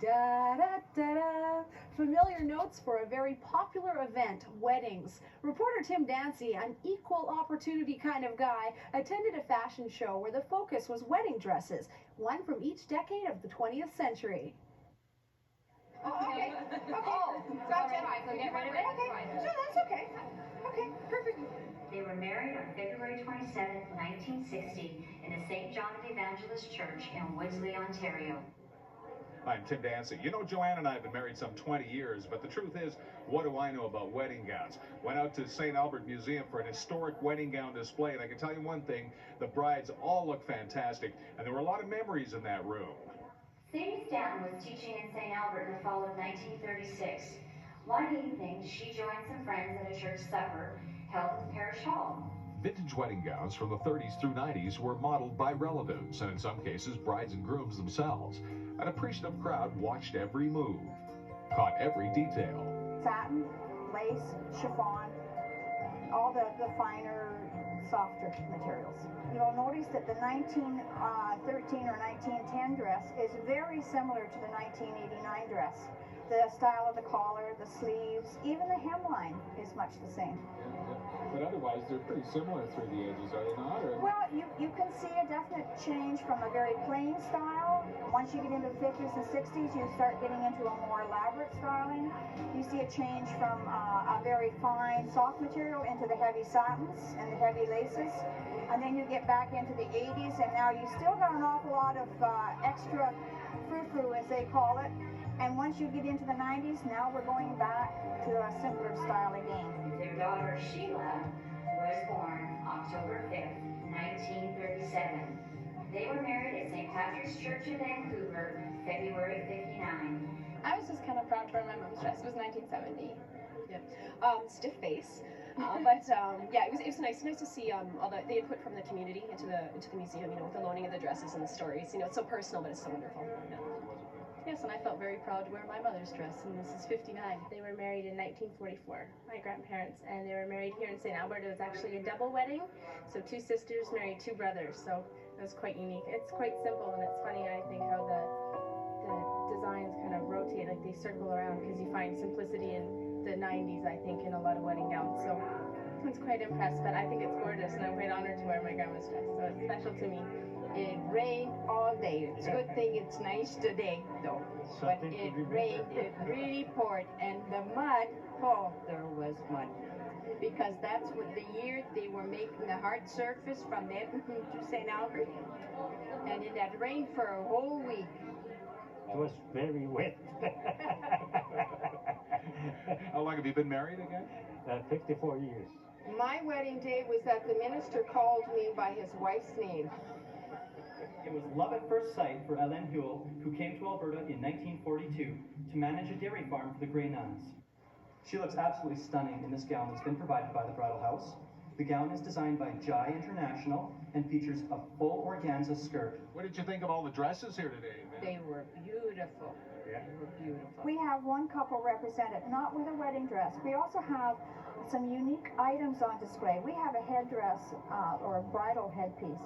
Da da da da. Familiar notes for a very popular event, weddings. Reporter Tim Dancy, an equal opportunity kind of guy, attended a fashion show where the focus was wedding dresses, one from each decade of the 20th century. Oh, okay. Oh, gotcha. So get rid of it? Okay. No, that's okay. Okay, perfect. They were married on February 27, 1960, in the St. John of the Evangelist Church in Woodsley, Ontario. I'm Tim Dancy. You know, Joanne and I have been married some 20 years, but the truth is, what do I know about wedding gowns? Went out to St. Albert Museum for an historic wedding gown display, and I can tell you one thing, the brides all look fantastic, and there were a lot of memories in that room. Sadie Stanton was teaching in St. Albert in the fall of 1936. One evening, she joined some friends at a church supper held at the parish hall. Vintage wedding gowns from the 30s through 90s were modeled by relatives, and in some cases, brides and grooms themselves. An appreciative crowd watched every move, caught every detail. Satin, lace, chiffon, all the finer, softer materials. You'll notice that the 1913 or 1910 dress is very similar to the 1989 dress. The style of the collar, the sleeves, even the hemline is much the same. But otherwise, they're pretty similar through the ages, are they not? Or... Well, you can see a definite change from a very plain style. Once you get into the 50s and 60s, you start getting into a more elaborate styling. You see a change from a very fine, soft material into the heavy satins and the heavy laces. And then you get back into the 80s, and now you still got an awful lot of extra frou-frou, as they call it. And once you get into the 90s, now we're going back to a simpler style again. Their daughter Sheila was born October 5th, 1937. They were married at St. Patrick's Church in Vancouver, February 59. I was just kind of proud for my mom's dress. It was 1970. Yeah. Stiff face. Yeah, it was nice to see all the input from the community into the museum, you know, with the loaning of the dresses and the stories. You know, it's so personal, but it's so wonderful. Yeah. Yes, and I felt very proud to wear my mother's dress, and this is 59. They were married in 1944, my grandparents, and they were married here in St. Albert. It was actually a double wedding, so two sisters married two brothers, so it was quite unique. It's quite simple, and it's funny, I think, how the designs kind of rotate, like they circle around, because you find simplicity in the 90s, I think, in a lot of wedding gowns, so I was quite impressed, but I think it's gorgeous, and I'm quite honored to wear my grandma's dress, so it's special to me. It rained all day. It's a good thing it's nice today, though. But it rained, it really poured, and the mud, oh, there was mud. Because that's what the year they were making the hard surface from Edmonton to St. Albert. And it had rained for a whole week. It was very wet. How long have you been married again? 54 years. My wedding day was that the minister called me by his wife's name. It was love at first sight for Hélène Huel, who came to Alberta in 1942 to manage a dairy farm for the Grey Nuns. She looks absolutely stunning in this gown that's been provided by the bridal house. The gown is designed by Jai International and features a full organza skirt. What did you think of all the dresses here today, man? They were beautiful. Yeah. They were beautiful. We have one couple represented, not with a wedding dress. We also have some unique items on display. We have a headdress or a bridal headpiece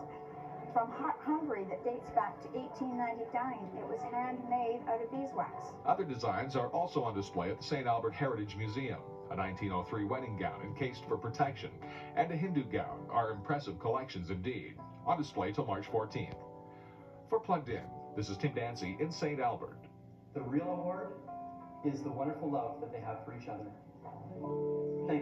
from Hungary that dates back to 1899. It was handmade out of beeswax. Other designs are also on display at the St. Albert Heritage Museum. A 1903 wedding gown encased for protection and a Hindu gown are impressive collections indeed. On display till March 14th. For Plugged In, this is Tim Dancy in St. Albert. The real award is the wonderful love that they have for each other. Thank